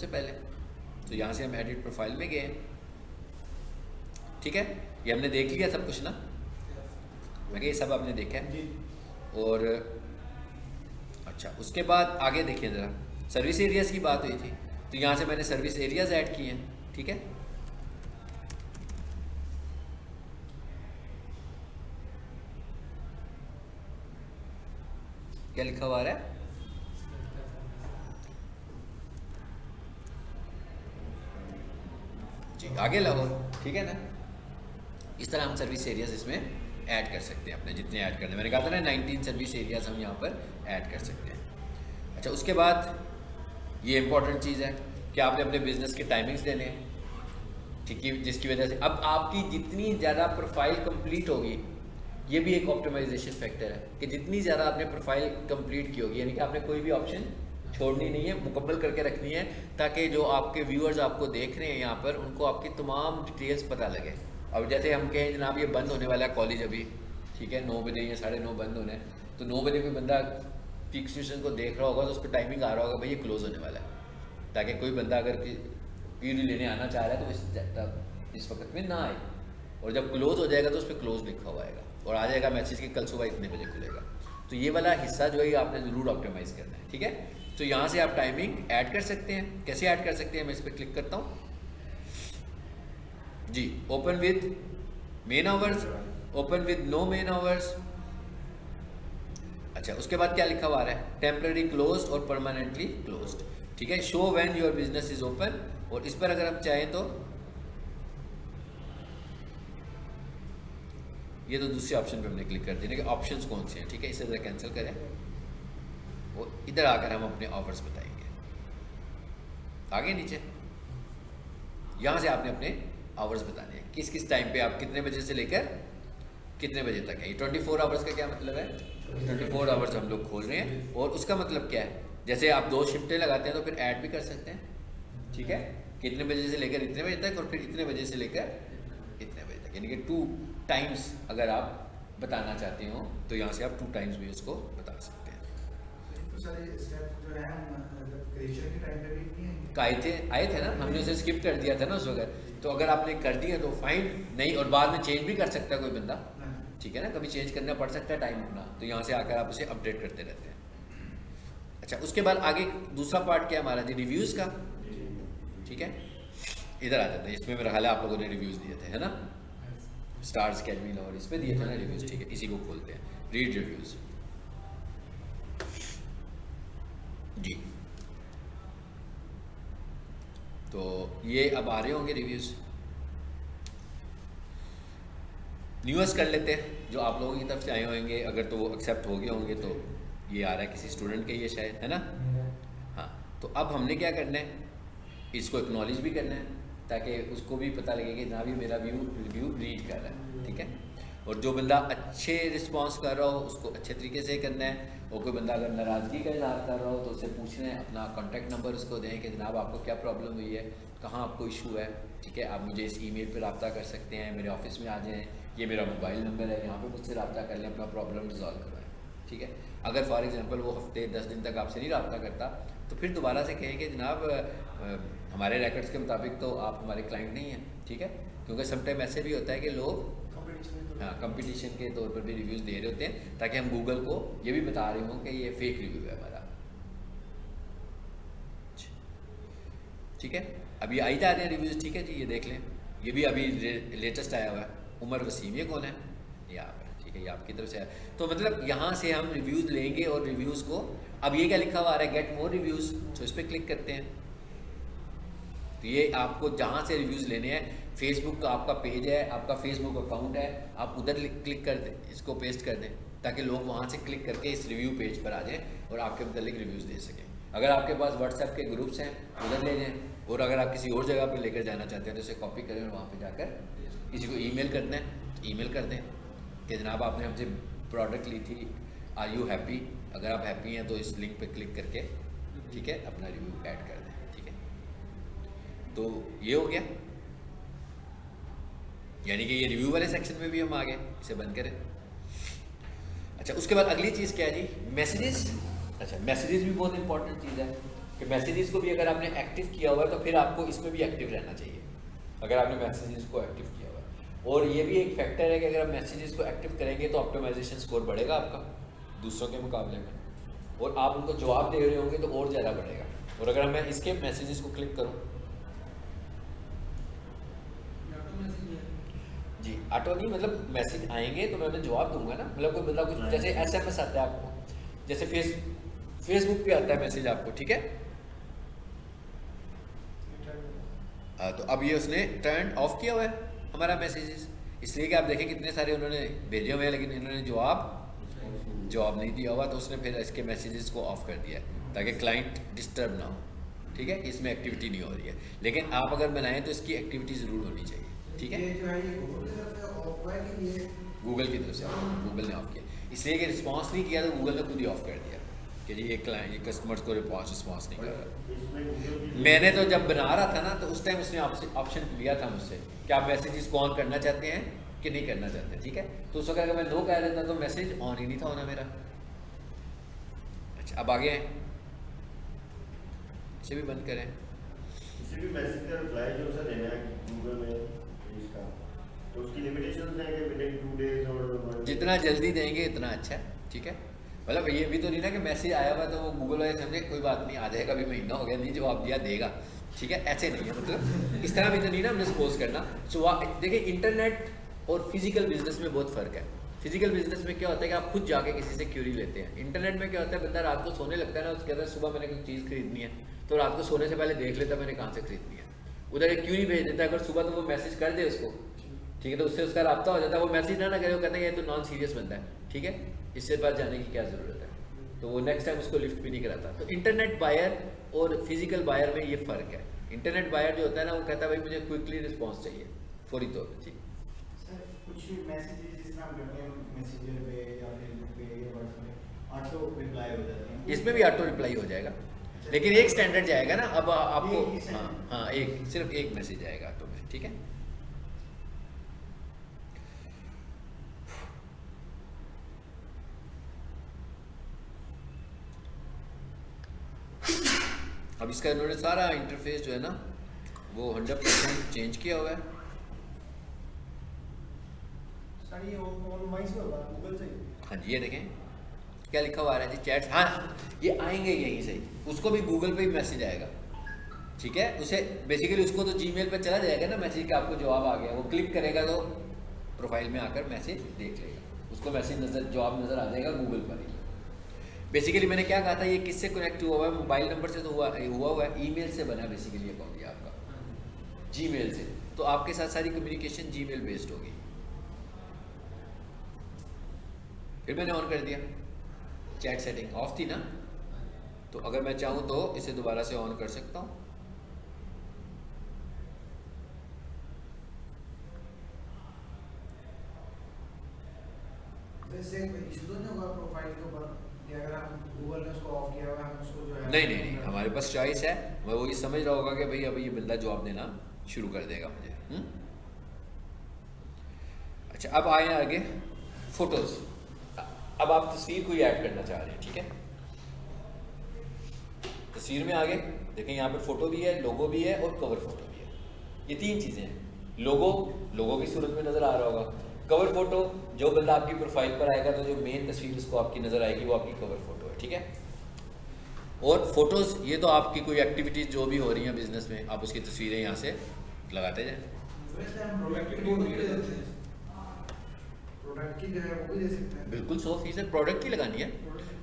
सबसे पहले। तो यहाँ से हम एडिट प्रोफाइल में गए, ठीक है, ये हमने देख लिया सब कुछ ना, मैं ये सब आपने देखा है। और अच्छा, उसके बाद आगे देखिए ज़रा, सर्विस एरियाज़ की बात हुई थी, तो यहाँ से मैंने सर्विस एरियाज़ ऐड किए हैं, ठीक है। क्या लिखा हुआ आ रहा है? जी आगे लगो, ठीक है ना। इस तरह हम सर्विस एरियाज इसमें ऐड कर सकते हैं अपने जितने ऐड करने, मैंने कहा था ना 19 सर्विस एरियाज हम यहाँ पर ऐड कर सकते हैं। अच्छा, उसके बाद ये इंपॉर्टेंट चीज़ है कि आपने अपने बिजनेस के टाइमिंग्स देने हैं, ठीक है, जिसकी वजह से अब आपकी जितनी ज़्यादा प्रोफाइल कंप्लीट होगी, ये भी एक ऑप्टिमाइजेशन फैक्टर है कि जितनी ज़्यादा आपने प्रोफाइल कंप्लीट की होगी, यानी कि आपने कोई भी ऑप्शन छोड़नी नहीं है, मुकम्मल करके रखनी है, ताकि जो आपके व्यूअर्स आपको देख रहे हैं यहाँ पर, उनको आपकी तमाम डिटेल्स पता लगे। अब जैसे हम कहें जनाब ये बंद होने वाला है कॉलेज अभी, ठीक है, 9 बजे या 9:30 बंद होना है, तो 9 बजे कोई बंदा पीक स्टेशन को देख रहा होगा तो उस पर टाइमिंग आ रहा होगा भाई ये क्लोज़ होने वाला है, ताकि कोई बंदा अगर पीडी लेने आना चाह रहा है तो इस वक्त में ना आए, और जब क्लोज़ हो जाएगा तो उस पर क्लोज़ लिखा हुआ आएगा और आ जाएगा मैसेज कि कल सुबह इतने बजे खुलेगा। तो ये वाला हिस्सा जो है आपने ज़रूर ऑप्टिमाइज़ करना है, ठीक है। तो यहाँ से आप टाइमिंग ऐड कर सकते हैं, कैसे ऐड कर सकते हैं, मैं इस पर क्लिक करता हूँ जी। Open with main hours, open with no main hours. अच्छा, उसके बाद क्या लिखा हुआ आ रहा है, टेम्पररी क्लोज और परमानेंटली क्लोज्ड, ठीक है। Show when your business is open, और इस पर अगर हम चाहें तो ये तो दूसरे ऑप्शन पे हमने क्लिक कर दिया कि ऑप्शंस कौन से हैं, ठीक है, इसे ज़रा कैंसिल करें और इधर आकर हम अपने आवर्स बताएंगे। आगे नीचे यहाँ से आपने अपने आवर्स बताने हैं, किस किस टाइम पे आप कितने बजे से लेकर कितने बजे तक है। ये 24 आवर्स का क्या मतलब है, 24 आवर्स हम लोग खोल रहे हैं, और उसका मतलब क्या है, जैसे आप 2 शिफ्टें लगाते हैं तो फिर ऐड भी कर सकते हैं, ठीक है, कितने बजे से लेकर इतने बजे तक और फिर इतने बजे से लेकर इतने बजे तक, यानी कि 2 टाइम्स अगर आप बताना चाहते हो तो यहाँ से आप 2 टाइम्स भी उसको बता सकते हैं। आए थे ना, हमने उसे स्किप कर दिया था ना उस वक्त, तो अगर आपने कर दिया तो फाइन, नहीं और बाद में चेंज भी कर सकता है कोई बंदा, ठीक है ना, कभी चेंज करना पड़ सकता है टाइम अपना, तो यहाँ से आकर आप उसे अपडेट करते रहते हैं। अच्छा, उसके बाद आगे दूसरा पार्ट क्या है हमारा जी, रिव्यूज़ का, ठीक है। इधर आ जाते हैं, इसमें मेरा ख्याल है आप लोगों ने रिव्यूज़ दिए थे, है ना, स्टार्स कैडमिल और इस पर दिए थे ना रिव्यूज़, ठीक है, इसी को खोलते हैं, रीड रिव्यूज़ जी। तो ये अब आ रहे होंगे रिव्यूज़, न्यूज़ कर लेते हैं जो आप लोगों की तरफ से आए होंगे, अगर तो वो एक्सेप्ट हो गए होंगे, तो ये आ रहा है किसी स्टूडेंट के, ये शायद है ना, हाँ। तो अब हमने क्या करना है, इसको एक्नॉलेज भी करना है ताकि उसको भी पता लगे कि जनाब ये मेरा रिव्यू रीड कर रहा है, ठीक है। और जो बंदा अच्छे रिस्पांस कर रहा हो उसको अच्छे तरीके से करना है, और कोई बंदा अगर नाराज़गी का इजहार कर रहा हो तो उससे पूछना है, अपना कॉन्टैक्ट नंबर उसको दें कि जनाब आपको क्या प्रॉब्लम हुई है, कहाँ आपको इशू है, ठीक है, आप मुझे इस ईमेल पे रब्ता कर सकते हैं, मेरे ऑफिस में आ जाएँ, ये मेरा मोबाइल नंबर है, यहाँ पे मुझसे रब्ता कर लें, अपना प्रॉब्लम रिजॉल्व करवाएं, ठीक है। अगर फॉर एग्जांपल वो हफ्ते 10 दिन तक आपसे नहीं रब्ता करता तो फिर दोबारा से कहें कि जनाब हमारे रिकॉर्ड्स के मुताबिक तो आप हमारे क्लाइंट नहीं हैं, ठीक है, क्योंकि समटाइम ऐसे भी होता है कि लोग हाँ कंपटीशन के तौर पर भी रिव्यूज़ दे रहे होते हैं, ताकि हम गूगल को ये भी बता रहे हों कि ये फेक रिव्यू है हमारा, ठीक है। अभी आई जा रहे हैं रिव्यूज़, ठीक है जी, ये देख लें, ये भी अभी लेटेस्ट आया हुआ है, उमर वसीम, ये कौन है, ये आप है, ठीक है, ये आपकी तरफ से है। तो मतलब यहाँ से हम रिव्यूज़ लेंगे और रिव्यूज़ को, अब ये क्या लिखा हुआ आ रहा है, गेट मोर रिव्यूज़, तो इस पर क्लिक करते हैं, तो ये आपको जहाँ से रिव्यूज़ लेने हैं, फेसबुक का आपका पेज है, आपका फेसबुक अकाउंट है, आप उधर क्लिक कर दें, इसको पेस्ट कर दें, ताकि लोग वहाँ से क्लिक करके इस रिव्यू पेज पर आ जाएँ और आपके मतलब रिव्यूज़ दे सकें। अगर आपके पास व्हाट्सएप के ग्रुप्स हैं उधर ले जाएँ, और अगर आप किसी और जगह पर लेकर जाना चाहते हैं तो इसे कॉपी करें और वहाँ पर जाकर किसी को ईमेल करना है तो ईमेल कर दें कि जनाब आपने हमसे प्रोडक्ट ली थी, आर यू हैप्पी, अगर आप हैप्पी हैं तो इस लिंक पर क्लिक करके, ठीक है, अपना रिव्यू ऐड कर दें, ठीक है। तो ये हो गया, यानी कि ये रिव्यू वाले सेक्शन में भी हम आ गए, इसे बंद करें। अच्छा, उसके बाद अगली चीज़ क्या है जी, मैसेजेस। अच्छा, मैसेजेस भी बहुत इंपॉर्टेंट चीज़ है, कि मैसेजेस को भी अगर आपने एक्टिव किया हुआ है तो फिर आपको इसमें भी एक्टिव रहना चाहिए, अगर आपने मैसेजेस को एक्टिव किया हुआ है। और ये भी एक फैक्टर है कि अगर आप मैसेजेस को एक्टिव करेंगे तो ऑप्टिमाइजेशन स्कोर बढ़ेगा आपका दूसरों के मुकाबले में, और आप उनको जवाब दे रहे होंगे तो और ज़्यादा बढ़ेगा। और अगर मैं इसके मैसेजेस को क्लिक करूँ जी, ऑटो नहीं मतलब मैसेज आएंगे तो मैं उन्हें जवाब दूंगा ना, मतलब कोई बंदा कुछ जैसे SMS आता है आपको, जैसे फेसबुक पे आता है मैसेज आपको, ठीक है। तो अब ये उसने टर्न ऑफ किया हुआ है हमारा मैसेजेस, इसलिए कि आप देखें कितने सारे उन्होंने भेजे हुए हैं लेकिन इन्होंने जवाब नहीं दिया हुआ, तो उसने फिर इसके मैसेजेस को ऑफ कर दिया है ताकि क्लाइंट डिस्टर्ब ना हो, ठीक है, इसमें एक्टिविटी नहीं हो रही है। लेकिन आप अगर बनाएं तो इसकी एक्टिविटी ज़रूर होनी चाहिए, ठीक है। गूगल की तरफ से गूगल ने ऑफ किया, इसलिए कि रिस्पांस नहीं किया तो गूगल ने खुद ही ऑफ कर दिया कि जी ये कस्टमर्स को रिस्पांस नहीं कर रहा। मैंने तो जब बना रहा था ना तो उस टाइम उसने ऑप्शन लिया था मुझसे कि आप मैसेजेस को ऑन करना चाहते हैं कि नहीं करना चाहते, ठीक है। तो उस वक्त अगर मैं नो कह देता तो मैसेज ऑन ही नहीं था होना मेरा। अच्छा, अब आगे इसे भी बंद करें। इसे भी मैसेज का रिप्लाई जो सा देना है गूगल में इसका, तो उसकी लिमिटेशंस है कि विदिन 2 डेज और जितना जल्दी देंगे इतना अच्छा है, ठीक है। मतलब ये भी तो नहीं ना कि मैसेज आया हुआ तो वो गूगल वाले समझे कोई बात नहीं, आ जाएगा, अभी महीना हो गया नहीं जवाब दिया देगा, ठीक है, ऐसे नहीं है, मतलब इस तरह भी तो नहीं ना हमने सपोज करना। सो देखिए इंटरनेट और फिजिकल बिजनेस में बहुत फ़र्क है। फिजिकल बिजनेस में क्या होता है कि आप खुद जाके किसी से क्यूरी लेते हैं। इंटरनेट में क्या होता है, बंदा रात को सोने लगता है ना, उसके अंदर सुबह मैंने कोई चीज़ खरीदनी है तो रात को सोने से पहले देख लेता मैंने कहाँ से खरीदनी है, उधर एक क्यूरी भेज देता है, अगर सुबह तो वो मैसेज कर दे उसको, ठीक है, तो उससे उसका रब्ता हो जाता है। वो मैसेज ना करे, वो कहते हैं ये तो नॉन सीरियस बंदा है, ठीक है, इससे पास जाने की क्या ज़रूरत है, तो वो नेक्स्ट टाइम उसको लिफ्ट भी नहीं कराता। तो इंटरनेट बायर और फिजिकल बायर में ये फ़र्क है। इंटरनेट बायर जो होता है ना, वो कहता है भाई मुझे क्विकली रिस्पॉन्स चाहिए फौरी तौर पर। जी सर, कुछ मैसेजेस जिस तरह हम करते हैं मैसेंजर पे या फेसबुक पे या व्हाट्सएप पे ऑटो रिप्लाई हो जाते हैं, इसमें भी ऑटो रिप्लाई हो जाएगा, लेकिन एक स्टैंडर्ड जाएगा ना। अब आपको हाँ एक सिर्फ एक मैसेज आएगा ऑटो में, ठीक है। अब इसका इन्होंने सारा इंटरफेस जो है ना वो 100% चेंज किया हुआ है। सर ये ऑनलाइन से होगा गूगल से? हाँ जी, ये देखें क्या लिखा हुआ है जी, चैट्स, हाँ ये आएंगे यहीं से, उसको भी गूगल पे ही मैसेज आएगा, ठीक है। उसे बेसिकली उसको तो जीमेल पे चला जाएगा ना मैसेज का, आपको जवाब आ गया, वो क्लिक करेगा तो प्रोफाइल में आकर मैसेज देख लेगा, उसको मैसेज जवाब नज़र आ जाएगा गूगल पर ही। बेसिकली मैंने क्या कहा था, ये किससे कनेक्ट हुआ है, मोबाइल नंबर से तो हुआ हुआ है, ईमेल से बना बेसिकली अकाउंट ये आपका, जीमेल से, तो आपके साथ सारी कम्युनिकेशन जीमेल बेस्ड होगी। फिर मैंने ऑन कर दिया, चैट सेटिंग ऑफ थी ना, तो अगर मैं चाहूँ तो इसे दोबारा से ऑन कर सकता हूँ। वैसे इशू तो नहीं होगा प्रोफाइल के ऊपर कि अगर हम गूगल ने उसको ऑफ किया हुआ है, हम उसको जो है नहीं, हमारे पास चॉइस है। मैं वो ये समझ रहा होगा कि भाई अभी ये बंदा जवाब देना शुरू कर देगा मुझे। अच्छा, अब आए आगे फोटोज। अब आप तस्वीर को ही ऐड करना चाह रहे हैं, ठीक है। तस्वीर में आगे देखें, यहाँ पे फोटो भी है, लोगो भी है और कवर फोटो भी है, ये तीन चीज़ें हैं। लोगो की सूरत में नज़र आ रहा होगा, कवर फोटो जो बंदा आपकी प्रोफाइल पर आएगा तो जो मेन तस्वीर उसको आपकी नज़र आएगी वो आपकी कवर फोटो है, ठीक है। और फोटोज़ ये तो आपकी कोई एक्टिविटीज़ जो भी हो रही हैं बिजनेस में, आप उसकी तस्वीरें यहाँ से लगाते जाएं। प्रोडक्ट की जो है वो भी दे सकते हैं, बिल्कुल 100% प्रोडक्ट की लगानी है,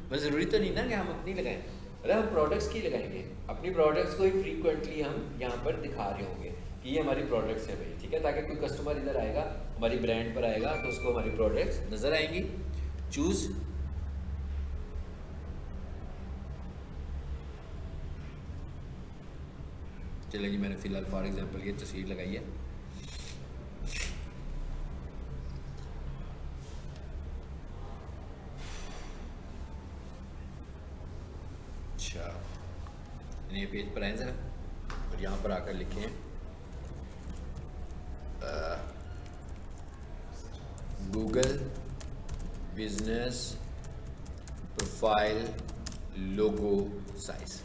बस ज़रूरी तो नहीं ना कि हम अपनी लगाएं। अरे हम प्रोडक्ट्स की लगाएंगे, अपनी प्रोडक्ट्स को ही फ्रीक्वेंटली हम यहाँ पर दिखा रहे होंगे कि ये हमारी प्रोडक्ट्स है भाई, ठीक है, ताकि कोई कस्टमर इधर आएगा हमारी ब्रांड पर आएगा तो उसको हमारी प्रोडक्ट्स नज़र आएंगी। चूज़, चलेंगे, मैंने फ़िलहाल फॉर एग्जांपल ये तस्वीर लगाई है। अच्छा, ये पेज पर आए ज़रा और यहाँ पर आकर लिखें गूगल बिजनेस प्रोफाइल लोगो साइज।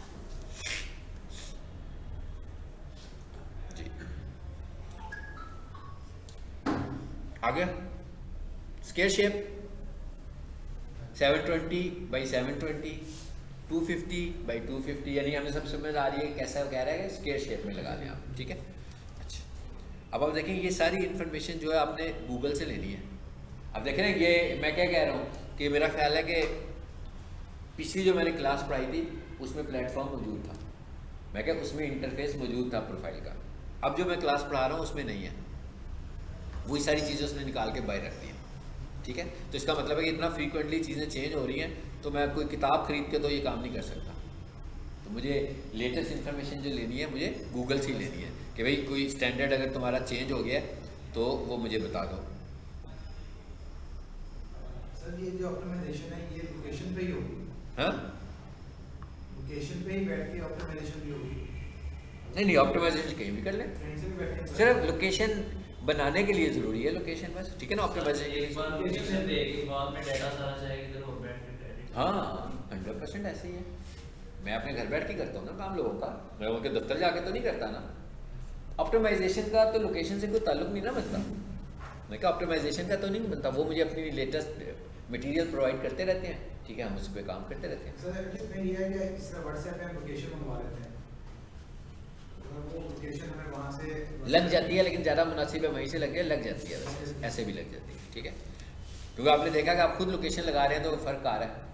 आ गया स्क्वायर शेप 720 बाई 720 250 बाई 250, यानी हमें सब समझ आ रही है कैसा कह रहा है स्क्वायर शेप में लगा लें आप, ठीक है। अच्छा अब आप देखें ये सारी इन्फॉर्मेशन जो है आपने गूगल से लेनी है। अब देखें ना ये मैं क्या कह रहा हूँ कि मेरा ख्याल है कि पिछली जो मैंने क्लास पढ़ाई थी उसमें प्लेटफॉर्म मौजूद था, मैं क्या उसमें इंटरफेस मौजूद था प्रोफाइल का। अब जो मैं क्लास पढ़ा रहा हूँ उसमें नहीं है, वही सारी चीज़ें उसने निकाल के बाहर रख दी हैं, ठीक है। तो इसका मतलब है कि इतना फ्रीक्वेंटली चीज़ें चेंज हो रही हैं तो मैं कोई किताब खरीद के तो ये काम नहीं कर सकता। तो मुझे लेटेस्ट इन्फॉर्मेशन जो लेनी है मुझे गूगल से ही लेनी है कि भाई कोई स्टैंडर्ड अगर तुम्हारा चेंज हो गया है तो वो मुझे बता दो। सर ये जो ऑप्टिमाइजेशन है ये लोकेशन पे ही होगी? हाँ लोकेशन पे ही बैठ के ऑप्टिमाइजेशन भी होगी? नहीं ऑप्टिमाइजेशन कहीं भी कर ले, कहीं से भी बैठ के सिर्फ लोकेशन बनाने के लिए ज़रूरी है लोकेशन बस, ठीक है ना। ऑप्टिमाइजेशन एक बार लोकेशन देगी बाद में डाटा सारा जाएगा इधर और बैठ के डायरेक्ट। हाँ 100% ऐसे ही है। मैं अपने घर बैठ के करता हूँ ना काम लोगों का, मैं उनके दफ्तर जाके तो नहीं करता ना। ऑप्टिमाइजेशन का तो लोकेशन से कोई ताल्लुक नहीं ना बनता, मैं क्या ऑप्टिमाइजेशन का तो नहीं बनता, वो मुझे अपनी लेटेस्ट मटेरियल प्रोवाइड करते रहते हैं, ठीक है, हम उस पर काम करते रहते हैं। सर इसमें ये है कि इस व्हाट्सएप पे हम लोकेशन मंगवा लेते हैं, वो लोकेशन हमें वहाँ से लग जाती है, लेकिन ज़्यादा मुनासिब है वहीं से लग जाती है, वैसे ऐसे भी लग जाती है, ठीक है। क्योंकि आपने देखा कि आप खुद लोकेशन लगा रहे हैं तो फ़र्क आ रहा है,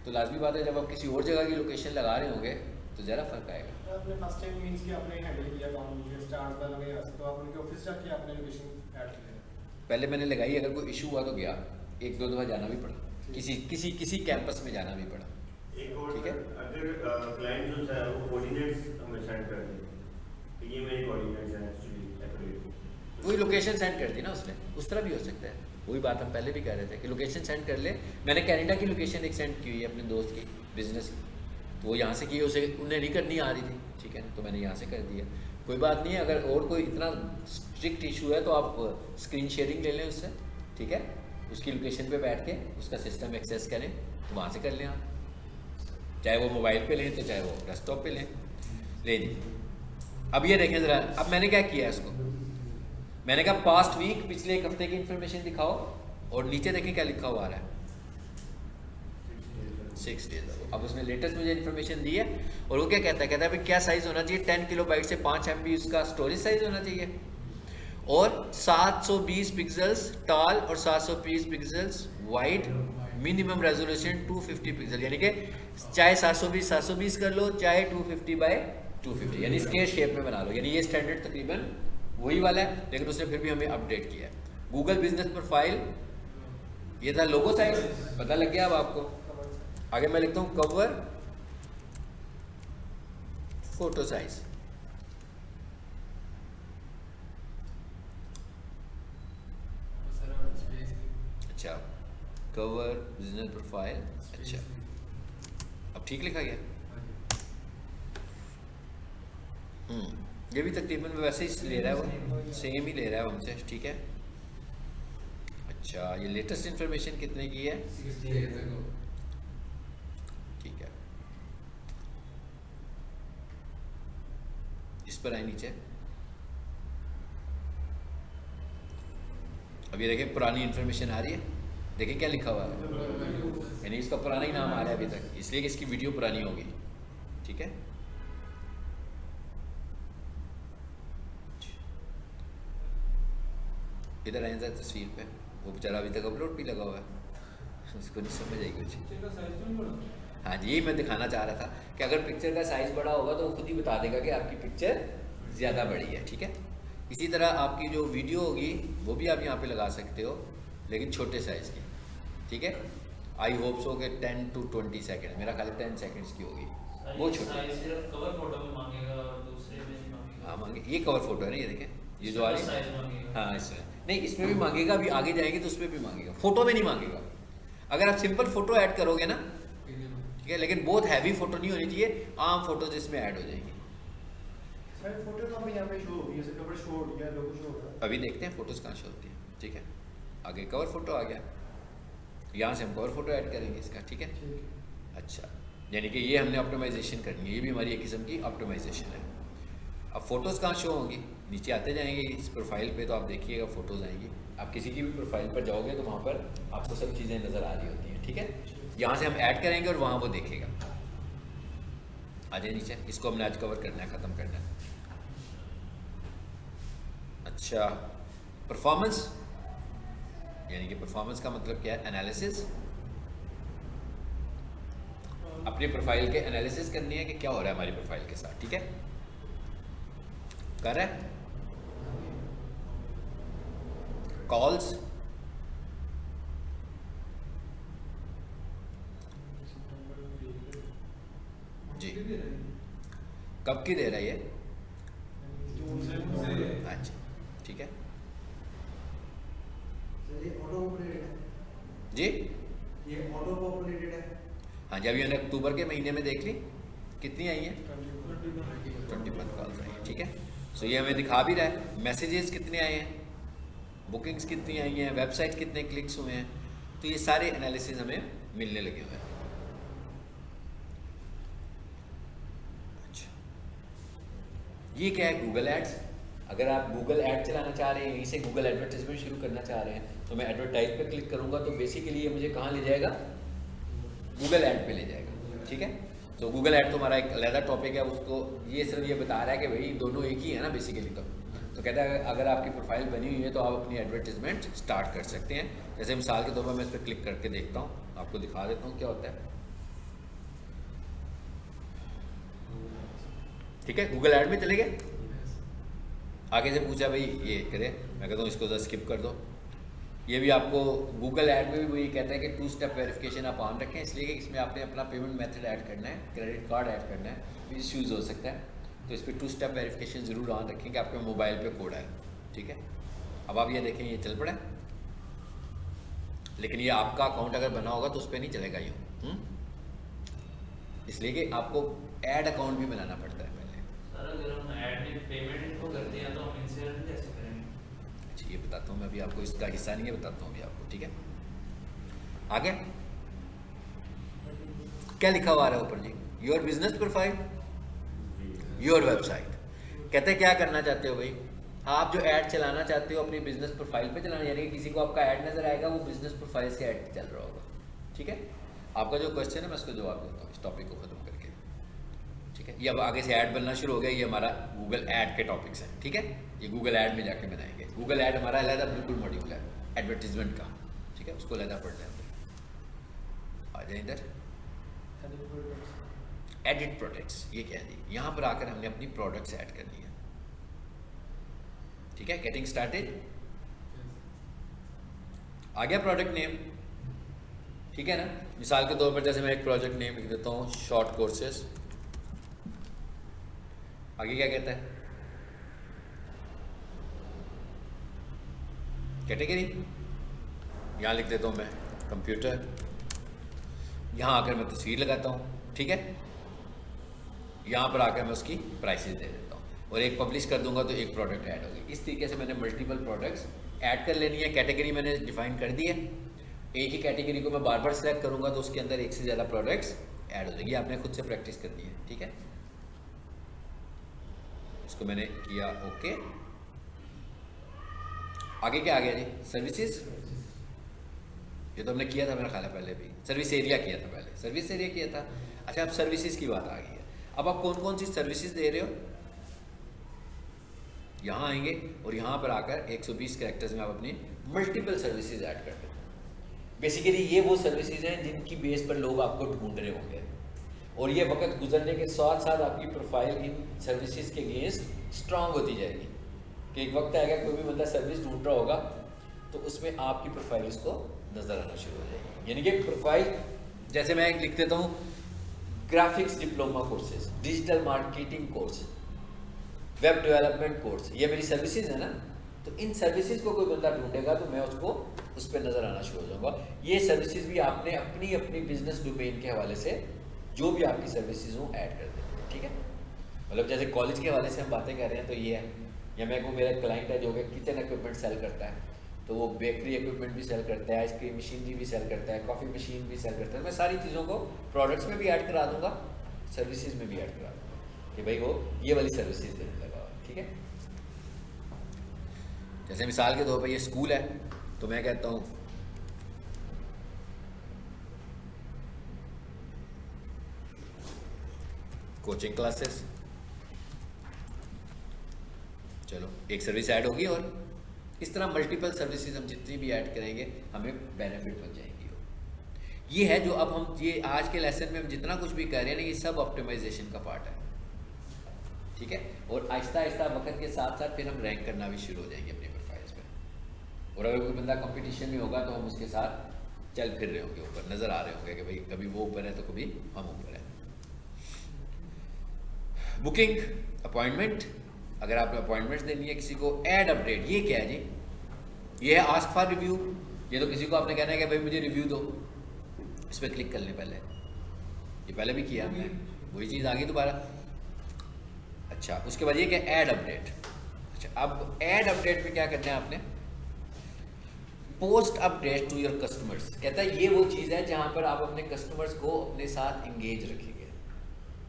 तो लाजमी बात है जब आप किसी और जगह की लोकेशन लगा रहे होंगे तो ज़रा फ़र्क आएगा। आपने फर्स्ट टाइम मींस कि आपने हैंडल किया काम स्टार्ट कर लगे तो आप उनके ऑफिस जाके आपने लोकेशन ऐड किया? पहले मैंने लगाई, अगर कोई इशू हुआ तो गया, एक दो दफ़ा जाना भी पड़ा, किसी कैंपस में जाना भी पड़ा, एक और ठीक है। अगर क्लाइंट जो है वो कोऑर्डिनेट्स हमें सेंड कर दे तो ये मेरे कोऑर्डिनेट्स हैं एक्चुअली, वही लोकेशन सेंड कर दी ना उसने, उस तरह भी हो सकता है। वही बात हम पहले भी कह रहे थे कि लोकेशन सेंड कर ले। मैंने कनाडा की लोकेशन एक सेंड की हुई है अपने दोस्त की बिजनेस की, तो वो यहाँ से की, उसे उन्हें नहीं करनी आ रही थी, ठीक है, तो मैंने यहाँ से कर दिया। कोई बात नहीं है, अगर और कोई इतना स्ट्रिक्ट इशू है तो आप स्क्रीन शेयरिंग ले लें उससे, ठीक है, उसकी लोकेशन पे बैठ के उसका सिस्टम एक्सेस करें तो वहाँ से कर लें आप, चाहे वो मोबाइल पे लें तो चाहे वो डेस्कटॉप पे लें। ले जी अब ये देखें ज़रा, अब मैंने क्या किया है इसको, मैंने कहा पास्ट वीक पिछले एक हफ्ते की इन्फॉर्मेशन दिखाओ और नीचे देखें क्या लिखा हुआ आ रहा है 6 डेज। अब उसने लेटेस्ट मुझे इन्फॉर्मेशन दी है और वो क्या कहता है भाई क्या साइज़ होना चाहिए, 10 किलोबाइट से 5 MB उसका स्टोरेज साइज़ होना चाहिए और 720 पिक्सल्स टॉल और 720 pixels wide, minimum resolution 250 pixel, यानी कि चाहे 720 कर लो चाहे 250 बाय 250, यानी स्क्वायर शेप में बना लो, यानी ये स्टैंडर्ड तकरीबन वही वाला है, लेकिन उसने फिर भी हमें अपडेट किया है। गूगल बिजनेस प्रोफाइल ये था, लोगो साइज पता लग गया अब आपको। आगे मैं लिखता हूँ कवर फोटो साइज, अच्छा कवर बिजनेस प्रोफाइल, अच्छा अब ठीक लिखा गया। ये भी तकरीबन वैसे ही ले रहा है, वो सेम ही ले रहा है हमसे, ठीक है। अच्छा ये लेटेस्ट इन्फॉर्मेशन कितने की है, ठीक है, इस पर आए नीचे। अब ये देखें पुरानी इन्फॉर्मेशन आ रही है, देखें क्या लिखा हुआ है, यानी इसका पुराना ही नाम आ रहा है अभी तक, इसलिए कि इसकी वीडियो पुरानी होगी, ठीक है। इधर आए तस्वीर पे, वो बेचारा अभी तक अपलोड भी लगा हुआ है, उसको नहीं समझ आई कुछ। हाँ जी यही मैं दिखाना चाह रहा था कि अगर पिक्चर का साइज़ बड़ा होगा तो वो खुद ही बता देगा कि आपकी पिक्चर ज़्यादा बड़ी है, ठीक है। इसी तरह आपकी जो वीडियो होगी वो भी आप यहाँ पे लगा सकते हो, लेकिन छोटे साइज़ की, ठीक है। आई होप सो के 10 to 20 सेकेंड, मेरा खाली 10 सेकेंड्स की होगी, वो छोटी। सिर्फ कवर फोटो में मांगेगा और दूसरे में नहीं मांगेगा। हाँ मांगे, ये कवर फोटो है ना, ये देखें ये जो आ रही है, हाँ इसमें नहीं, इसमें भी मांगेगा, अभी आगे जाएंगे तो उसमें भी मांगेगा, फोटो में नहीं मांगेगा। अगर आप सिंपल फोटो ऐड करोगे ना, ठीक है, लेकिन बहुत हैवी फोटो नहीं होनी चाहिए, आम फोटो जिसमें ऐड हो जाएगी। सर फोटो तो हमें यहाँ पे शो होगी, जैसे कवर शो हो गया, लोगो शो हो रहा अभी देखते हैं फोटोज़ कहाँ शो होती है, ठीक है। आगे कवर फोटो आ गया, यहाँ से हम कवर फोटो ऐड करेंगे इसका, ठीक है। है। अच्छा यानी कि ये हमने ऑप्टिमाइजेशन करनी है, ये भी हमारी एक किस्म की ऑप्टिमाइजेशन है। अब फोटोज़ कहाँ शो होंगी, नीचे आते जाएंगे इस प्रोफाइल पे तो आप देखिएगा फ़ोटोज़ आएंगी, आप किसी की भी प्रोफाइल पर जाओगे तो वहाँ पर आपको सब चीज़ें नज़र आ रही होती हैं, ठीक है। यहाँ से हम ऐड करेंगे और वहाँ वो देखेगा। आ जाए नीचे, इसको हमने आज कवर करना है, ख़त्म करना है। अच्छा, परफॉर्मेंस, यानी कि परफॉर्मेंस का मतलब क्या है? एनालिसिस। अपनी प्रोफाइल के एनालिसिस करनी है कि क्या हो रहा है हमारी प्रोफाइल के साथ, ठीक है। कर रहा है कॉल्स, जी कब की दे रहा है ये? अच्छा ठीक है सर ये ऑटो पॉपुलेटेड है, जी। ये ऑटो पॉपुलेटेड है। हाँ जी, अभी मैंने अक्टूबर के महीने में देख ली कितनी आई हैं, 21 कॉल्स आई हैं, ठीक है। सो ये हमें दिखा भी रहा है मैसेजेस कितने आए हैं, बुकिंग्स कितनी आई हैं, वेबसाइट कितने क्लिक्स हुए हैं। तो ये सारे एनालिसिस हमें मिलने लगे हुए हैं। अच्छा, ये क्या है? Google ads. अगर आप गूगल ऐड चलाना चाह रहे हैं, यहीं से गूगल एडवर्टाइजमेंट शुरू करना चाह रहे हैं, तो मैं एडवर्टाइज पे क्लिक करूंगा तो बेसिकली ये मुझे कहाँ ले जाएगा? गूगल ऐड पे ले जाएगा, ठीक है। तो गूगल ऐड तो हमारा एक अलग टॉपिक है, उसको ये सिर्फ ये बता रहा है कि भाई दोनों एक ही है ना बेसिकली। तो कहता है अगर आपकी प्रोफाइल बनी हुई है तो आप अपनी एडवर्टाइजमेंट स्टार्ट कर सकते हैं। जैसे मिसाल के तौर पर मैं इस पर क्लिक करके देखता हूँ, आपको दिखा देता हूँ क्या होता है, ठीक है। गूगल ऐड में चले गए, आगे से पूछा भाई ये करे, मैं कहता हूँ इसको जरा स्किप कर दो। ये भी आपको गूगल ऐड में भी वही कहता है कि 2 स्टेप वेरिफिकेशन आप ऑन रखें, इसलिए कि इसमें आपने अपना पेमेंट मेथड ऐड करना है, क्रेडिट कार्ड ऐड करना है, इश्यूज़ हो सकता है, तो इस पर 2 स्टेप वेरिफिकेशन ज़रूर ऑन रखें कि आपके मोबाइल पे कोड है, ठीक है। अब आप ये देखें ये चल पड़ा है, लेकिन ये आपका अकाउंट अगर बना होगा तो उस पर नहीं चलेगा यूँ, इसलिए कि आपको ऐड अकाउंट भी बनाना पड़ता है पहले। सर अगर हम ऐड में पेमेंट इनको करते हैं तो हम इनसे अर्न कैसे करेंगे? अच्छा ये बताता हूँ मैं, अभी आपको इसका हिस्सा नहीं है, बताता हूँ अभी आपको, ठीक है। आगे क्या लिखा हुआ आ रहा है ऊपर जी? Your business profile, your website. कहते हैं क्या करना चाहते हो भाई? आप जो ऐड चलाना चाहते हो अपनी बिजनेस प्रोफाइल पे चलाना, यानी कि किसी को आपका ऐड नजर आएगा वो बिजनेस प्रोफाइल से ऐड चल रहा होगा, ठीक है। आपका जो क्वेश्चन है मैं उसको जवाब देता हूँ इस टॉपिक को खत्म करके, ठीक है। ये अब आगे से ऐड बनना शुरू हो गया, ये हमारा गूगल ऐड के टॉपिक्स हैं, ठीक है। ये गूगल ऐड में जाके बनाएंगे। गूगल ऐड हमारा अलग बिल्कुल मॉड्यूल है एडवर्टीजमेंट का, ठीक है, उसको अलग पढ़ना है। आ जाए इधर, एडिट प्रोडक्ट्स। ये क्या है जी? यहाँ पर आकर हमने अपनी प्रोडक्ट्स ऐड करनी है, ठीक है। गेटिंग स्टार्टेड, आ गया प्रोडक्ट नेम, ठीक है ना। मिसाल के तौर पर जैसे मैं एक प्रोजेक्ट नेम लिख देता हूँ शॉर्ट कोर्सेज। आगे क्या कहता है? कैटेगरी, यहाँ लिख देता हूँ मैं कंप्यूटर। यहाँ आकर मैं तस्वीर लगाता हूँ, ठीक है। यहाँ पर आकर मैं उसकी प्राइसेस दे देता हूँ और एक पब्लिश कर दूंगा तो एक प्रोडक्ट ऐड होगी। इस तरीके से मैंने मल्टीपल प्रोडक्ट्स ऐड कर लेनी है। कैटेगरी मैंने डिफाइन कर दी है, एक ही कैटेगरी को मैं बार बार सेलेक्ट करूंगा तो उसके अंदर एक से ज़्यादा प्रोडक्ट्स ऐड हो जाएगी। आपने खुद से प्रैक्टिस करनी है, ठीक है। इसको मैंने किया ओके। आगे क्या आ गया जी? सर्विसेज। ये तो हमने किया था मेरा ख्याल है पहले भी, सर्विस एरिया किया था पहले, सर्विस एरिया किया था। अच्छा अब सर्विसेज की बात आ गई है। अब आप कौन कौन सी सर्विसेज दे रहे हो? यहाँ आएंगे और यहाँ पर आकर 120 कैरेक्टर्स में आप अपनी मल्टीपल सर्विसेज ऐड कर दें। बेसिकली ये वो सर्विसेज हैं जिनकी बेस पर लोग आपको ढूंढ रहे होंगे और ये वक्त गुजरने के साथ साथ आपकी प्रोफाइल इन सर्विसेज के अगेंस्ट स्ट्रांग होती जाएगी कि एक वक्त आएगा कोई भी बंदा सर्विस ढूंढ रहा होगा तो उसमें आपकी प्रोफाइल उसको नजर आना शुरू हो जाएगी। यानी कि प्रोफाइल, जैसे मैं लिख देता हूँ graphics diploma courses, digital marketing course, web development course, ये मेरी सर्विसेज है ना। तो इन सर्विसेज को कोई बंदा ढूंढेगा तो मैं उसको उस पर नज़र आना शुरू हो जाऊँगा। ये सर्विसेज भी आपने अपनी अपनी बिजनेस डोमेन के हवाले से जो भी आपकी सर्विसेज हो ऐड कर देते हैं, ठीक है। मतलब जैसे कॉलेज के हवाले से हम बातें कर रहे हैं तो ये है, या मैं को मेरा क्लाइंट है जो कि किचन इक्विपमेंट सेल करता है तो वो बेकरी इक्विपमेंट भी सेल करता है, आइसक्रीम मशीनरी भी सेल करता है, कॉफ़ी मशीन भी सेल करता है। मैं सारी चीज़ों को प्रोडक्ट्स में भी ऐड करा दूंगा, सर्विसेज में भी ऐड करा दूंगा कि भाई वो ये वाली सर्विसेज देने लगा, ठीक है। जैसे मिसाल के तौर पर ये स्कूल है, तो मैं कहता हूँ कोचिंग क्लासेस, चलो एक सर्विस ऐड होगी, और इस तरह मल्टीपल सर्विसेज हम जितनी भी ऐड करेंगे हमें बेनिफिट बन जाएंगी। ये है जो अब हम ये आज के लेसन में हम जितना कुछ भी कर रहे हैं ना, ये सब ऑप्टिमाइजेशन का पार्ट है, ठीक है। और आहिस्ता आहिस्ता वक्त के साथ साथ फिर हम रैंक करना भी शुरू हो जाएंगे अपनी प्रोफाइल्स पे, और अगर कोई बंदा कंपटीशन में होगा तो हम उसके साथ चल फिर रहे होंगे, ऊपर नज़र आ रहे होंगे कि भाई कभी वो ऊपर है तो कभी हम ऊपर है। बुकिंग अपॉइंटमेंट, अगर आपने अपॉइंटमेंट्स देनी है किसी को। ऐड अपडेट, ये क्या है जी? ये है आस्क फॉर रिव्यू। ये तो किसी को आपने कहना है कि भाई मुझे रिव्यू दो, इस पर क्लिक कर लें पहले, ये पहले भी किया हमने, वही चीज़ आ गई दोबारा। अच्छा, उसके बाद ये क्या? Add update. अच्छा, अब ऐड अपडेट में क्या करना है आपने? Post update to your customers. कहता है ये वो चीज़ है जहाँ पर आप अपने कस्टमर्स को अपने साथ इंगेज रखेंगे,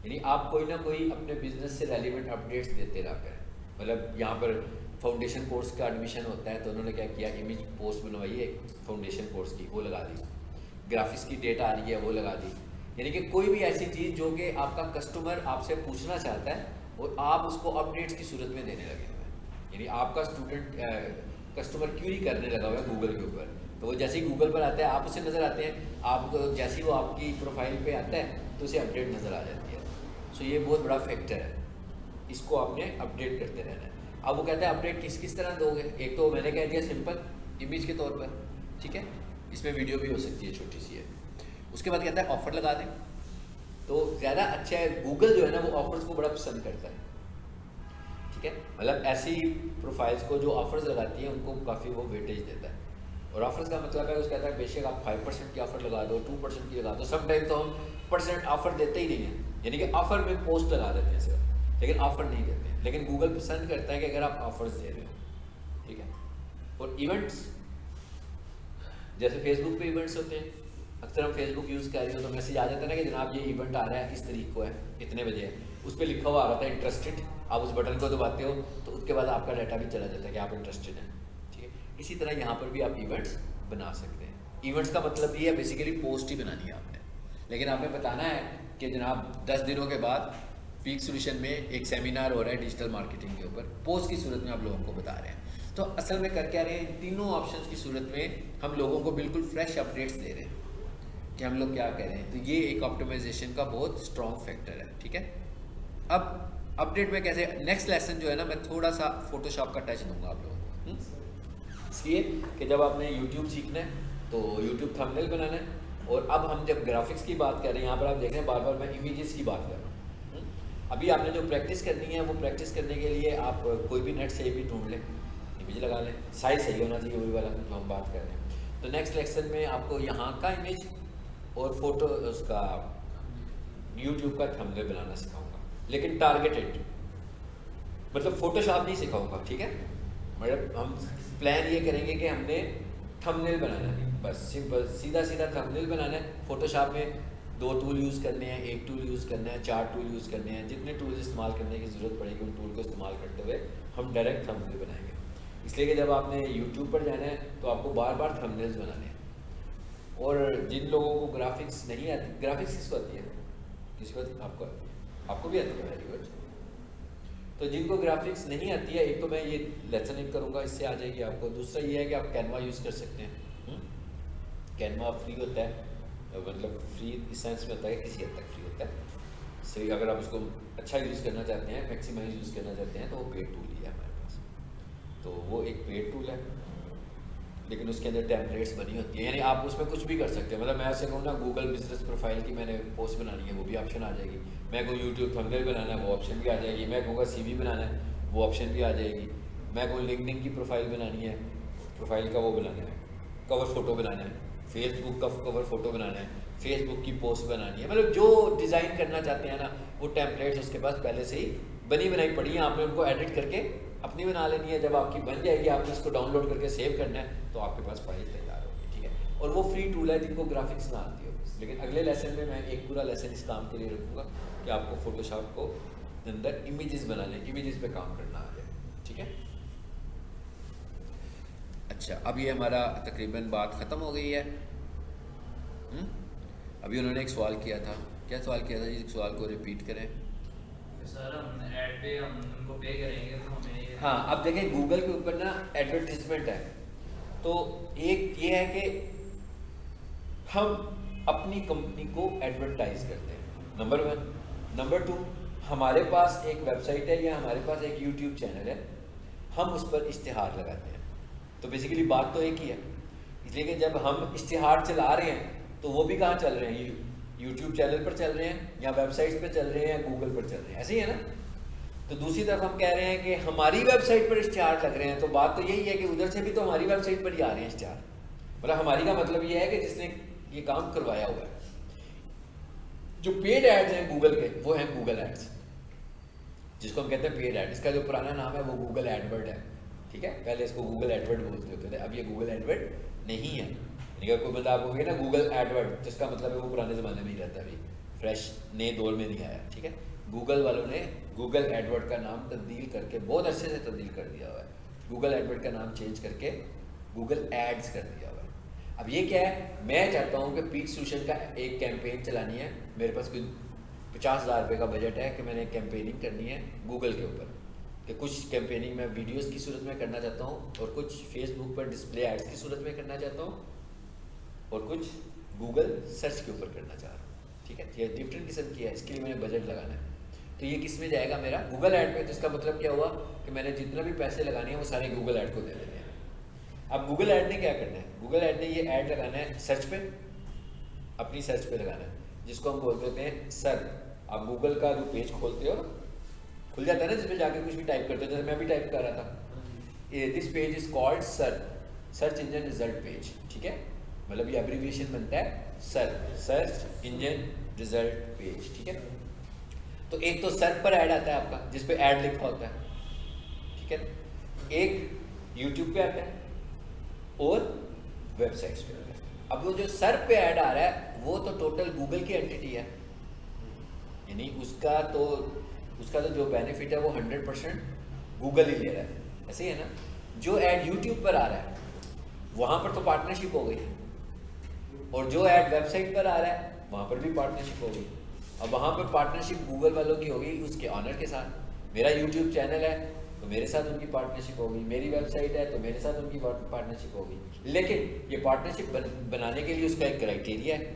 यानी आप कोई ना कोई अपने बिजनेस से रेलिवेंट अपडेट्स देते रहा करें। मतलब यहाँ पर फाउंडेशन कोर्स का एडमिशन होता है तो उन्होंने क्या किया, इमेज पोस्ट बनवाई है फाउंडेशन कोर्स की, वो लगा दी। ग्राफिक्स की डेट आ रही है, वो लगा दी। यानी कि कोई भी ऐसी चीज़ जो कि आपका कस्टमर आपसे पूछना चाहता है और आप उसको अपडेट्स की सूरत में देने लगे हुए हैं। यानी आपका स्टूडेंट कस्टमर क्यूरी करने लगा हुआ है गूगल के ऊपर, तो वो जैसे ही गूगल पर आता है आप उसे नज़र आते हैं, आपको जैसे ही वो आपकी प्रोफाइल पे आता है तो उसे अपडेट नज़र आ जाती है। सो ये बहुत बड़ा फैक्टर है, इसको आपने अपडेट करते रहना है। अब वो कहता है अपडेट किस किस तरह दोगे? एक तो मैंने कह दिया सिंपल इमेज के तौर पर, ठीक है, इसमें वीडियो भी हो सकती है, छोटी सी है। उसके बाद कहता है ऑफ़र लगा दें, तो ज़्यादा अच्छा है। गूगल जो है ना वो ऑफर्स को बड़ा पसंद करता है, ठीक है। मतलब ऐसी प्रोफाइल्स को जो ऑफर्स लगाती हैं उनको काफ़ी वो वेटेज देता है। और ऑफर्स का मतलब है, उसका कहता है बेशक आप 5% की ऑफर लगा दो, 2% की लगा दो। समटाइम तो हम परसेंट ऑफर देते ही नहीं हैं, यानी कि ऑफर में पोस्ट लगा देते हैं सिर्फ, लेकिन ऑफर नहीं देते हैं। लेकिन गूगल पसंद करता है कि अगर आप ऑफर्स दे रहे हो, ठीक है। और इवेंट्स, जैसे फेसबुक पे इवेंट्स होते हैं, अक्सर हम फेसबुक यूज़ कर रहे हो तो मैसेज आ जाता है ना कि जनाब ये इवेंट आ रहा है, इस तारीख को है, इतने बजे है। उस पर लिखा हुआ आ रहा था इंटरेस्टेड, आप उस बटन को दबाते हो तो उसके बाद आपका डाटा भी चला जाता है कि आप इंटरेस्टेड हैं, ठीक है। इसी तरह यहाँ पर भी आप इवेंट्स बना सकते हैं। इवेंट्स का मतलब ये है बेसिकली पोस्ट ही बनानी है आपने, लेकिन आपने बताना है कि जनाब 10 दिनों के बाद पीक सोल्यूशन में एक सेमिनार हो रहा है डिजिटल मार्केटिंग के ऊपर, पोस्ट की सूरत में आप लोगों को बता रहे हैं। तो असल में कर क्या रहे हैं, इन तीनों ऑप्शंस की सूरत में हम लोगों को बिल्कुल फ्रेश अपडेट्स दे रहे हैं कि हम लोग क्या कर रहे हैं। तो ये एक ऑप्टिमाइजेशन का बहुत स्ट्रॉन्ग फैक्टर है, ठीक है। अब अपडेट में कैसे, नेक्स्ट लेसन जो है ना मैं थोड़ा सा फोटोशॉप का टच दूंगा आप लोगों को, इसलिए कि जब आपने यूट्यूब सीखना है तो यूट्यूब थंबनेल बनाना है। और अब हम जब ग्राफिक्स की बात कर रहे हैं, यहाँ पर आप देख रहे हैं बार बार मैं इमेजेस की बात कर रहा हूँ। अभी आपने जो प्रैक्टिस करनी है वो प्रैक्टिस करने के लिए आप कोई भी नेट से भी ढूंढ लें, इमेज लगा लें, साइज सही होना चाहिए वही वाला जो हम बात कर रहे हैं। तो नेक्स्ट लेक्चर में आपको यहाँ का इमेज और फोटो उसका यूट्यूब का थंबनेल बनाना सिखाऊंगा, लेकिन टारगेटेड, मतलब फोटोशॉप नहीं सिखाऊंगा, ठीक है। मतलब हम प्लान ये करेंगे कि हमने थंबनेल बनाना है, बस सिंपल सीधा सीधा थंबनेल बनाना है। फोटोशॉप में 2 टूल यूज़ करने हैं, 1 टूल यूज़ करना है, 4 टूल यूज़ करने हैं, जितने टूल्स इस्तेमाल करने की ज़रूरत पड़ेगी उन टूल को इस्तेमाल करते हुए हम डायरेक्ट थंबनेल बनाएंगे। इसलिए कि जब आपने यूट्यूब पर जाना है तो आपको बार बार थंबनेल्स बनाने हैं। और जिन लोगों को ग्राफिक्स नहीं आती, ग्राफिक्स किसको आती है? किसको? आपको भी आती है, वेरी गुड। तो जिनको ग्राफिक्स नहीं आती है, एक तो मैं ये लेसन एक करूँगा, इससे आ जाएगी आपको। दूसरा ये है कि आप कैनवा यूज़ कर सकते हैं। कैनवा फ्री होता है, मतलब फ्री इस सेंस में होता है किसी हद तक फ्री होता है। सही, अगर आप उसको अच्छा यूज़ करना चाहते हैं, मैक्सिमाइज यूज़ करना चाहते हैं तो वो पेड टूल ही है हमारे पास। तो वो एक पेड टूल है, लेकिन उसके अंदर टेम्पलेट्स बनी होती है, यानी आप उसमें कुछ भी कर सकते हैं। मतलब मैं ऐसे कहूँ ना, गूगल बिजनेस प्रोफाइल की मैंने पोस्ट बनानी है, वो भी ऑप्शन आ जाएगी। मैं कहूँ यूट्यूब थंबनेल बनाना है, वो ऑप्शन भी आ जाएगी। मैं कहूँगा CV बनाना है, वो ऑप्शन भी आ जाएगी। मैं कहूँ लिंक्डइन की प्रोफाइल बनानी है, प्रोफाइल का वो बनाना है, कवर फोटो बनाना है, फेसबुक का कवर फोटो बनाना है, फेसबुक की पोस्ट बनानी है। मतलब जो डिज़ाइन करना चाहते हैं ना, वो टेम्पलेट्स उसके पास पहले से ही बनी बनाई पड़ी है, आपने उनको एडिट करके अपनी बना लेनी है। जब आपकी बन जाएगी, आपने इसको डाउनलोड करके सेव करना है तो आपके पास फाइल तैयार होगी, ठीक है। और वो फ्री टूल है जिनको ग्राफिक्स ना आती हो। लेकिन अगले लेसन में मैं एक पूरा लेसन इस काम के लिए रखूँगा कि आपको फोटोशॉप को अंदर इमेजेस बनाने, इमेजेस पे काम करना आ जाए, ठीक है। अच्छा, अब ये हमारा तकरीबन बात ख़त्म हो गई है। अभी उन्होंने एक सवाल किया था, क्या सवाल किया था जी? सवाल को रिपीट करें। सर हम ऐड पे हम उनको पे करेंगे तो हमें ये हाँ, अब देखें गूगल के ऊपर ना एडवर्टीजमेंट है, तो एक ये है कि हम अपनी कंपनी को एडवर्टाइज करते हैं, नंबर 1। नंबर 2, हमारे पास एक वेबसाइट है या हमारे पास एक यूट्यूब चैनल है, हम उस पर इश्तिहार लगाते हैं। तो बेसिकली बात तो एक ही है, इसलिए कि जब हम इश्तिहार चला रहे हैं तो वो भी कहाँ चल रहे हैं? यूट्यूब चैनल पर चल रहे हैं या वेबसाइट पर चल रहे हैं या गूगल पर चल रहे हैं, ऐसे ही है ना। तो दूसरी तरफ हम कह रहे हैं कि हमारी वेबसाइट पर इश्तिहार लग रहे हैं, तो बात तो यही है कि उधर से भी तो हमारी वेबसाइट पर ही आ रहे हैं इश्तिहार। मतलब हमारी का मतलब ये है कि जिसने ये काम करवाया हुआ है। जो पेड एड्स हैं गूगल के, वो हैं गूगल एड्स, जिसको हम कहते हैं पेड एड। इसका जो पुराना नाम है वो गूगल एडवर्ड है, ठीक है। पहले इसको गूगल एडवर्ड बोलते होते थे, अब ये गूगल एडवर्ड नहीं है। यानी कोई बंदा आपको कहे ना गूगल एडवर्ड, तो इसका मतलब है वो पुराने ज़माने में ही रहता है, अभी फ्रेश नए दौर में नहीं आया, ठीक है। गूगल वालों ने गूगल एडवर्ड का नाम तब्दील करके, बहुत अच्छे से तब्दील कर दिया हुआ है। गूगल एडवर्ड का नाम चेंज करके गूगल एड्स कर दिया हुआ है। अब ये क्या है, मैं चाहता हूँ कि पीक सोल्यूशन का एक कैंपेन चलानी है, मेरे पास कोई 50,000 रुपये का बजट है कि मैंने कैंपेनिंग करनी है गूगल के ऊपर, कि कुछ कैंपेनिंग मैं वीडियोस की सूरत में करना चाहता हूँ और कुछ फेसबुक पर डिस्प्ले एड्स की सूरत में करना चाहता हूँ और कुछ गूगल सर्च के ऊपर करना चाह रहा हूँ, ठीक है। ये डिफरेंट किस्म की है, इसके लिए मैंने बजट लगाना है। तो ये किस में जाएगा मेरा? गूगल ऐड पे। जिसका मतलब क्या हुआ कि मैंने जितना भी पैसे लगाने हैं वो सारे गूगल ऐड को दे देने हैं। अब गूगल ऐड ने क्या करना है? गूगल ऐड ने ये ऐड लगाना है सर्च पे, अपनी सर्च पे लगाना है, जिसको हम बोल देते हैं सर्च। आप गूगल का जो पेज खोलते हो, खुल जाता है ना, जिसमें जाके कुछ भी टाइप करते हो, जैसे मैं भी टाइप कर रहा था। This page is called search engine result page, ठीक है। मतलब ये एब्रीविएशन बनता है सर्च इंजन रिजल्ट पेज, ठीक है। तो एक तो सर्च पर ऐड आता है आपका, जिस पे ऐड लिखा होता है, ठीक है। एक यूट्यूब पे आता है और वेबसाइट्स पे आता है। अब वो जो सर्च पे ऐड आ रहा है वो तो टोटल गूगल की एंटिटी है, यानी उसका तो जो बेनिफिट है वो 100% गूगल ही ले रहा है, ऐसे ही है ना। जो ऐड यूट्यूब पर आ रहा है वहाँ पर तो पार्टनरशिप हो गई, और जो ऐड वेबसाइट पर आ रहा है वहाँ पर भी पार्टनरशिप हो गई। अब वहाँ पर पार्टनरशिप गूगल वालों की होगी उसके ऑनर के साथ। मेरा यूट्यूब चैनल है तो मेरे साथ उनकी पार्टनरशिप होगी, मेरी वेबसाइट है तो मेरे साथ उनकी पार्टनरशिप होगी। लेकिन ये पार्टनरशिप बनाने के लिए उसका एक क्राइटेरिया है,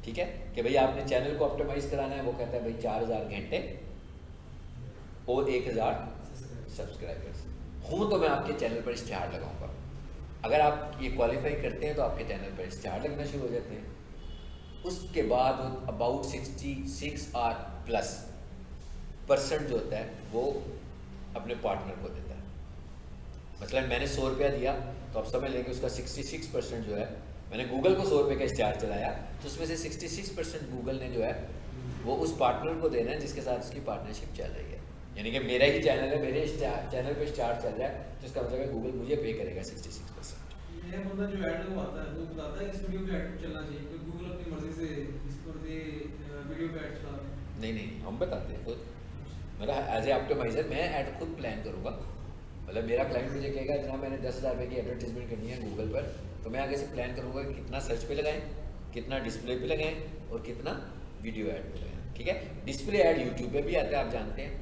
ठीक है, कि भाई आपने चैनल को ऑप्टिमाइज कराना है। वो कहता है भाई 4000 घंटे और 1000 सब्सक्राइबर्स हूँ तो मैं आपके चैनल पर इश्तिहार लगाऊंगा। अगर आप ये क्वालिफाई करते हैं तो आपके चैनल पर इश्तिहार लगना शुरू हो जाते हैं। उसके बाद अबाउट 66+% जो होता है वो अपने पार्टनर को देता है। मतलब मैंने 100 रुपया दिया तो अब समझ लेंगे उसका 66% जो है, मैंने गूगल को 100 रुपये का इश्तिहार चलाया तो उसमें से 66% गूगल ने जो है वो उस पार्टनर को देना है जिसके साथ उसकी पार्टनरशिप चल रही है। यानी कि मेरा ही चैनल है, मेरे चैनल पे इश्तिहार चल रहा है, जिसका मतलब है गूगल मुझे पे करेगा 66%। ये बंदा जो ऐड वो आता है वो बताता है इस वीडियो पे ऐड चलना चाहिए, क्योंकि गूगल अपनी मर्जी से इस पर से वीडियो पे ऐड चला। नहीं, हम बताते हैं खुद। मतलब एज ए ऑप्टिमाइजर मैं ऐड खुद प्लान करूँगा। मतलब मेरा क्लाइंट मुझे कहेगा जनाब मैंने 10,000 रुपये की एडवर्टीजमेंट करनी है गूगल पर, तो मैं आगे से प्लान करूँगा कि कितना सर्च पे लगाएं, कितना डिस्प्ले पे लगाएं और कितना वीडियो ऐड पे लगाएं, ठीक है। डिस्प्ले ऐड यूट्यूब पे भी आता है, आप जानते हैं,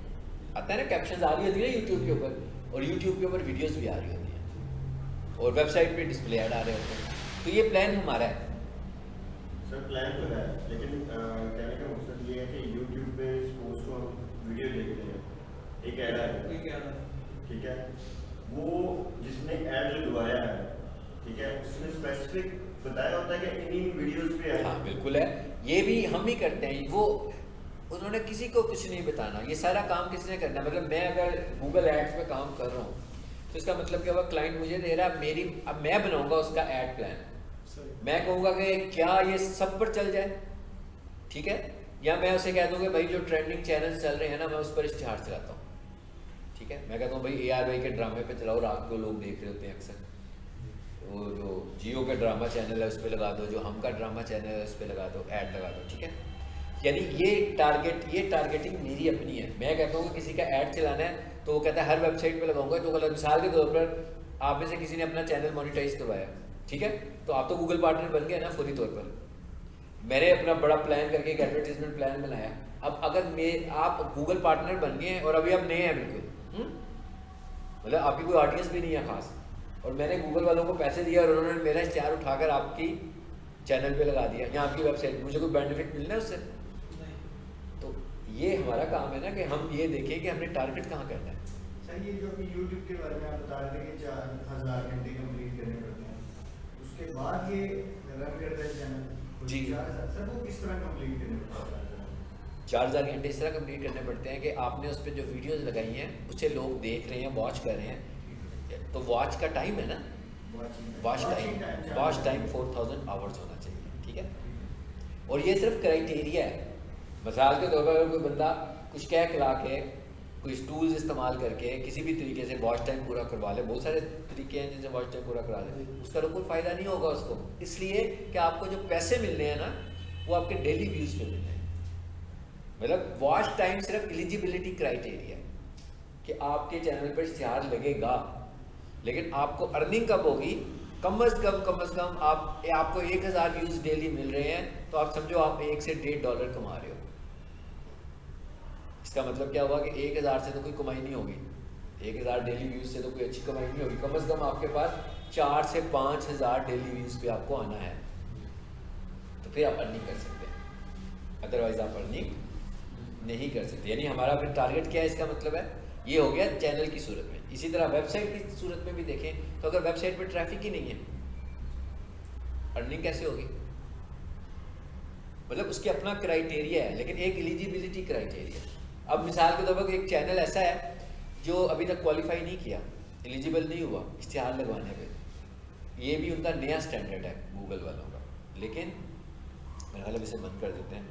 आता है ना, कैप्शंस आ रही होती है ना यूट्यूब के ऊपर, और यूट्यूब के ऊपर वीडियोस भी आ रही होती हैं, और वेबसाइट पे डिस्प्ले ऐड आ रहे होते हैं। तो ये प्लान हमारा है सर। प्लान तो है, लेकिन कहने का मकसद ये है कि यूट्यूब पे सपोज को हम वीडियो देखते हैं, एक ऐड आएगा, एक ऐड है, ठीक है, वो जिसने ऐड लगवाया है, ठीक है, उसने स्पेसिफिक बताया होता है कि इन वीडियोस पे है। हाँ बिल्कुल है, ये भी हम ही करते हैं। वो उन्होंने किसी को कुछ नहीं बताना, ये सारा काम किसने करना है। मतलब मैं अगर गूगल एड्स पे काम कर रहा हूँ तो इसका मतलब क्या हुआ, क्लाइंट मुझे दे रहा है, अब मैं बनाऊंगा उसका ऐड प्लान। मैं कहूँगा कि क्या ये सब पर चल जाए, ठीक है, या मैं उसे कह दूँगा भाई जो ट्रेंडिंग चैनल चल रहे हैं ना मैं उस पर इश्तिहार चलाता हूँ, ठीक है। मैं कहता हूँ भाई AR भाई के ड्रामे पे चलाओ, रात को लोग देख रहे होते हैं अक्सर, वो जो जियो का ड्रामा चैनल है उस पर लगा दो, जो हम का ड्रामा चैनल है उस पर लगा दो, ऐड लगा दो, ठीक है। यानी ये टारगेटिंग मेरी अपनी है। मैं कहता हूँ कि किसी का ऐड चलाना है तो वो कहता है हर वेबसाइट पे लगाऊंगा, तो गलत मिसाल के तौर पर आप में से किसी ने अपना चैनल मोनेटाइज करवाया, ठीक है, तो आप तो गूगल पार्टनर बन गए ना फौरी तौर पर। मैंने अपना बड़ा प्लान करके एक एडवर्टीजमेंट प्लान बनाया, अब अगर आप गूगल पार्टनर बन गए हैं और अभी आप नए हैं बिल्कुल, मतलब आपकी कोई ऑडियंस भी नहीं है खास, और मैंने गूगल वालों को पैसे दिया और उन्होंने मेरा इश्तेहार उठाकर आपकी चैनल पे लगा दिया या आपकी वेबसाइट, मुझे कोई बेनिफिट मिलना है उससे? तो ये हमारा काम है ना कि हम ये देखें कि हमने टारगेट कहाँ करना है। सर ये जो अभी यूट्यूब के बारे में आप बता रहे थे कि 4000 घंटे कंप्लीट करने पड़ते हैं, उसके बाद ये रन करता है चैनल जी। 4000, सर वो किस तरह कंप्लीट करने पड़ता है? 4000 घंटे इस तरह कंप्लीट करने पड़ते हैं कि आपने उस पर जो वीडियोस लगाई हैं उसे लोग देख रहे हैं, वॉच कर रहे हैं, तो वॉच का टाइम है ना, वॉच टाइम 4000 आवर्स होना चाहिए, ठीक है। और ये सिर्फ क्राइटेरिया है। मिसाल के तौर पर अगर कोई बंदा कुछ कह कला के कोई टूल्स इस्तेमाल करके किसी भी तरीके से वॉच टाइम पूरा करवा ले, बहुत सारे तरीके हैं जिनसे वॉच टाइम पूरा करा ले, उसका तो कोई फ़ायदा नहीं होगा उसको, इसलिए कि आपको जो पैसे मिलने हैं ना वो आपके डेली व्यूज़ पे मिलने हैं। मतलब वॉच टाइम सिर्फ एलिजिबिलिटी क्राइटेरिया है कि आपके चैनल पर इश्तिहार लगेगा, लेकिन आपको अर्निंग कब होगी? कम अज़ कम आपको 1000 व्यूज़ डेली मिल रहे हैं तो आप समझो आप $1 से $1.5 कमा रहे हो। इसका मतलब क्या हुआ कि 1000 से तो कोई कमाई नहीं होगी, 1000 डेली व्यूज़ से तो कोई अच्छी कमाई नहीं होगी। कम अज़ कम आपके पास 4 से 5000 डेली व्यूज़ पे आपको आना है, तो फिर आप अर्निंग कर सकते हैं, अदरवाइज़ आप अर्निंग नहीं कर सकते। यानी हमारा फिर टारगेट क्या है, इसका मतलब है ये हो गया चैनल की सूरत में। इसी तरह वेबसाइट की सूरत में भी देखें तो अगर वेबसाइट पर ट्रैफिक ही नहीं है, अर्निंग कैसे होगी? मतलब उसके अपना क्राइटेरिया है, लेकिन एक एलिजिबिलिटी क्राइटेरिया। अब मिसाल के तौर पर एक चैनल ऐसा है जो अभी तक क्वालिफाई नहीं किया, एलिजिबल नहीं हुआ इश्तिहार लगवाने पे, ये भी उनका नया स्टैंडर्ड है गूगल वालों का, लेकिन मेरे ख्याल इसे बंद कर देते हैं।